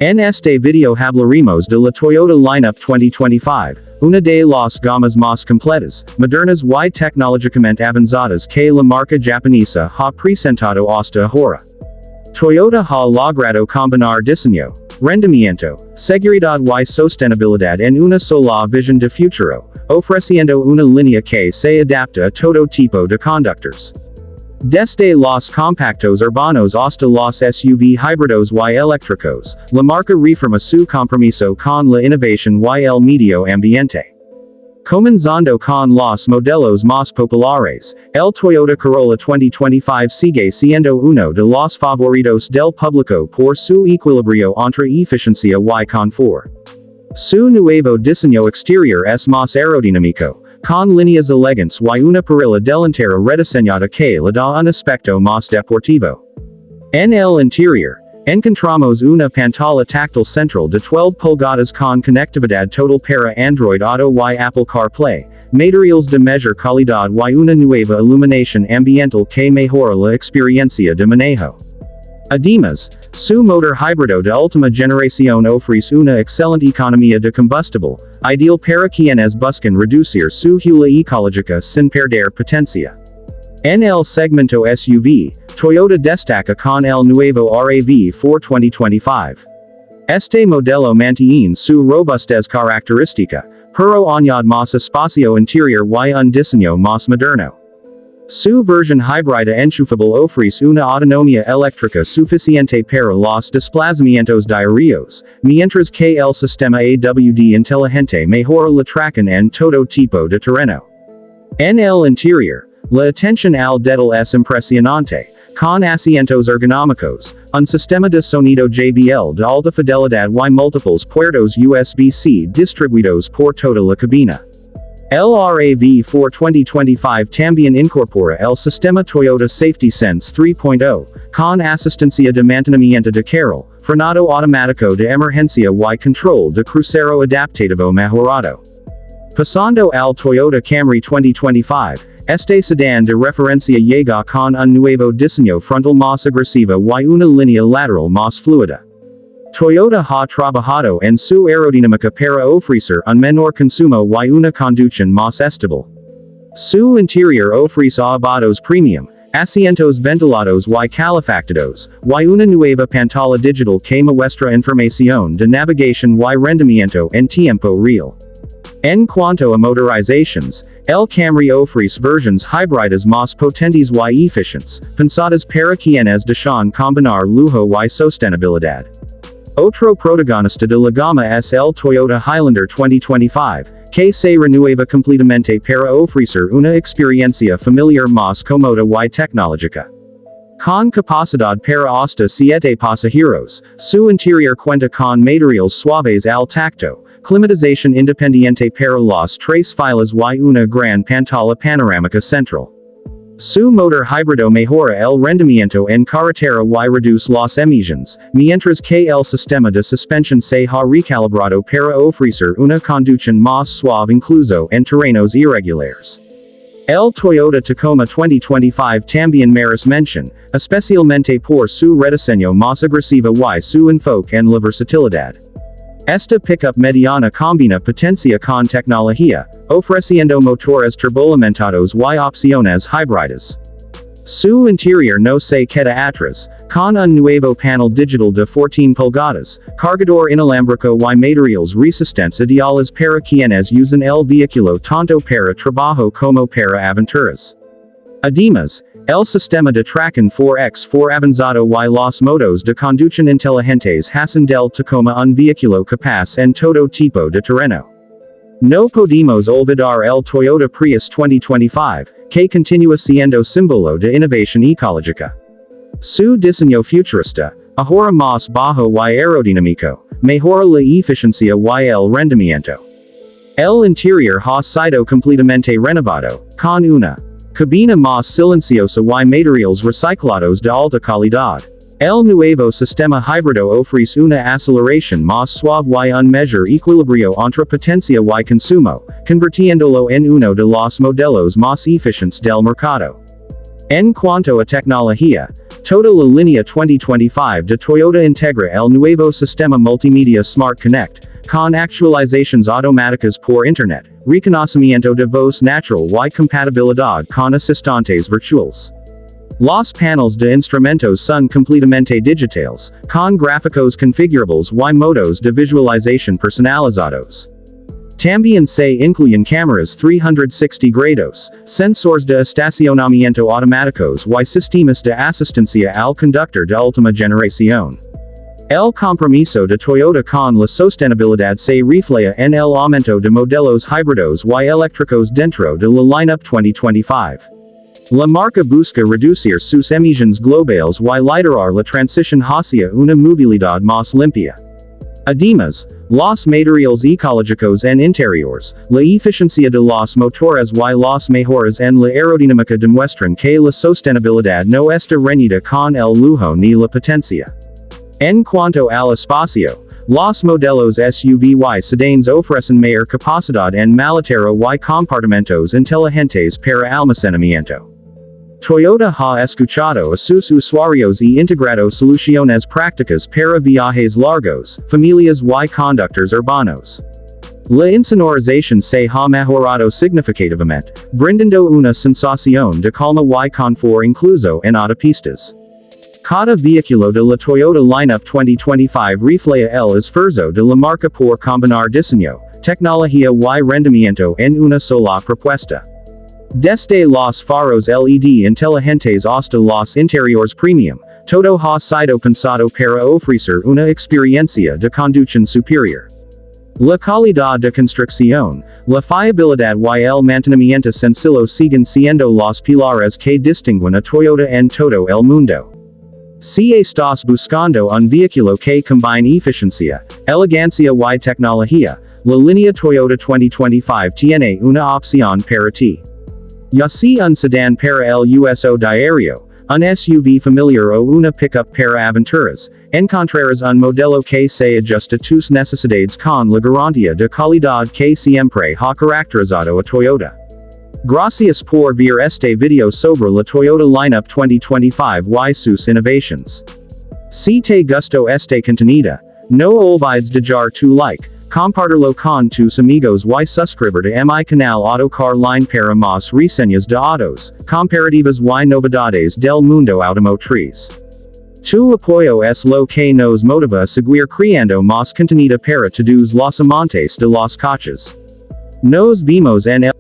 En este video hablaremos de la Toyota lineup 2025, una de las gamas más completas, modernas y tecnológicamente avanzadas que la marca japonesa ha presentado hasta ahora. Toyota ha logrado combinar diseño, rendimiento, seguridad y sostenibilidad en una sola visión de futuro, ofreciendo una línea que se adapta a todo tipo de conductores. Desde los compactos urbanos hasta los SUV híbridos y eléctricos, la marca reafirma su compromiso con la innovación y el medio ambiente. Comenzando con los modelos más populares, el Toyota Corolla 2025 sigue siendo uno de los favoritos del público por su equilibrio entre eficiencia y confort. Su nuevo diseño exterior es más aerodinámico, con líneas elegantes y una parrilla delantera rediseñada que le da un aspecto más deportivo. En el interior, encontramos una pantalla táctil central de 12 pulgadas con conectividad total para Android Auto y Apple CarPlay, materiales de mayor calidad y una nueva iluminación ambiental que mejora la experiencia de manejo. Además, su motor híbrido de última generación ofrece una excelente economía de combustible, ideal para quienes buscan reducir su huella ecológica sin perder potencia. En el segmento SUV, Toyota destaca con el nuevo RAV4 2025. Este modelo mantiene su robustez característica, pero añade más espacio interior y un diseño más moderno. Su versión híbrida enchufable ofrece una autonomía eléctrica suficiente para los desplazamientos diarios, mientras que el sistema AWD inteligente mejora la tracción en todo tipo de terreno. En el interior, la atención al detalle es impresionante, con asientos ergonómicos, un sistema de sonido JBL de alta fidelidad y múltiples puertos USB-C distribuidos por toda la cabina. El RAV4 2025 también incorpora el sistema Toyota Safety Sense 3.0, con asistencia de mantenimiento de carril, frenado automático de emergencia y control de crucero adaptativo mejorado. Pasando al Toyota Camry 2025, este sedán de referencia llega con un nuevo diseño frontal más agresivo y una línea lateral más fluida. Toyota ha trabajado en su aerodinámica para ofrecer un menor consumo y una conducción más estable. Su interior ofrece acabados premium, asientos ventilados y calefactados, y una nueva pantalla digital que muestra información de navegación y rendimiento en tiempo real. En cuanto a motorizaciones, el Camry ofrece versiones híbridas más potentes y eficientes, pensadas para quienes desean combinar lujo y sostenibilidad. Otro protagonista de la gama es el Toyota Highlander 2025, que se renueva completamente para ofrecer una experiencia familiar más cómoda y tecnológica. Con capacidad para hasta 7 pasajeros, su interior cuenta con materiales suaves al tacto, climatización independiente para las 3 filas y una gran pantalla panorámica central. Su motor híbrido mejora el rendimiento en carretera y reduce las emisiones, mientras que el sistema de suspensión se ha recalibrado para ofrecer una conducción más suave incluso en terrenos irregulares. El Toyota Tacoma 2025 también merece mención, especialmente por su rediseño más agresivo y su enfoque en la versatilidad. Esta pickup mediana combina potencia con tecnología, ofreciendo motores turboalimentados y opciones híbridas. Su interior no se queda atrás, con un nuevo panel digital de 14 pulgadas, cargador inalámbrico y materiales resistentes ideales para quienes usan el vehículo tanto para trabajo como para aventuras. Además, el sistema de tracción 4x4 avanzado y los modos de conducción inteligentes hacen del Tacoma un vehículo capaz en todo tipo de terreno. No podemos olvidar el Toyota Prius 2025, que continúa siendo símbolo de innovación ecológica. Su diseño futurista, ahora más bajo y aerodinámico, mejora la eficiencia y el rendimiento. El interior ha sido completamente renovado, con una cabina más silenciosa y materiales reciclados de alta calidad. El nuevo sistema híbrido ofrece una aceleración más suave y un mejor equilibrio entre potencia y consumo, convirtiéndolo en uno de los modelos más eficientes del mercado. En cuanto a tecnología, Toda la línea 2025 de Toyota integra el nuevo sistema multimedia Smart Connect, con actualizaciones automáticas por Internet, reconocimiento de voz natural y compatibilidad con asistentes virtuales. Los paneles de instrumentos son completamente digitales, con gráficos configurables y modos de visualización personalizados. También se incluyen cámaras 360 grados, sensores de estacionamiento automáticos y sistemas de asistencia al conductor de última generación. El compromiso de Toyota con la sostenibilidad se refleja en el aumento de modelos híbridos y eléctricos dentro de la lineup 2025. La marca busca reducir sus emisiones globales y liderar la transición hacia una movilidad más limpia. Además, los materiales ecológicos en interiores, la eficiencia de los motores y los mejoras en la aerodinámica demuestran que la sostenibilidad no está reñida con el lujo ni la potencia. En cuanto al espacio, los modelos SUV y sedans ofrecen mayor capacidad en maletero y compartimentos inteligentes para almacenamiento. Toyota ha escuchado a sus usuarios y integrado soluciones prácticas para viajes largos, familias y conductores urbanos. La insonorización se ha mejorado significativamente, brindando una sensación de calma y confort incluso en autopistas. Cada vehículo de la Toyota Lineup 2025 refleja el esfuerzo de la marca por combinar diseño, tecnología y rendimiento en una sola propuesta. Desde los faros LED inteligentes hasta los interiores premium, todo ha sido pensado para ofrecer una experiencia de conducción superior. La calidad de construcción, la fiabilidad y el mantenimiento sencillo siguen siendo los pilares que distinguen a Toyota en todo el mundo. Si estás buscando un vehículo que combine eficiencia, elegancia y tecnología, la línea Toyota 2025 tiene una opción para ti. Ya sea un sedán para el uso diario, un SUV familiar o una pickup para aventuras, encontrarás un modelo que se ajusta a tus necesidades con la garantía de calidad que siempre ha caracterizado a Toyota. Gracias por ver este video sobre la Toyota Lineup 2025 y sus innovations. Si te gustó este contenido, no olvides dejar tu like, compartirlo con tus amigos y suscribirte a mi canal Autocar Line para más reseñas de autos, comparativas y novedades del mundo automotriz. Tu apoyo es lo que nos motiva a seguir creando más contenido para todos los amantes de los coches. Nos vemos en el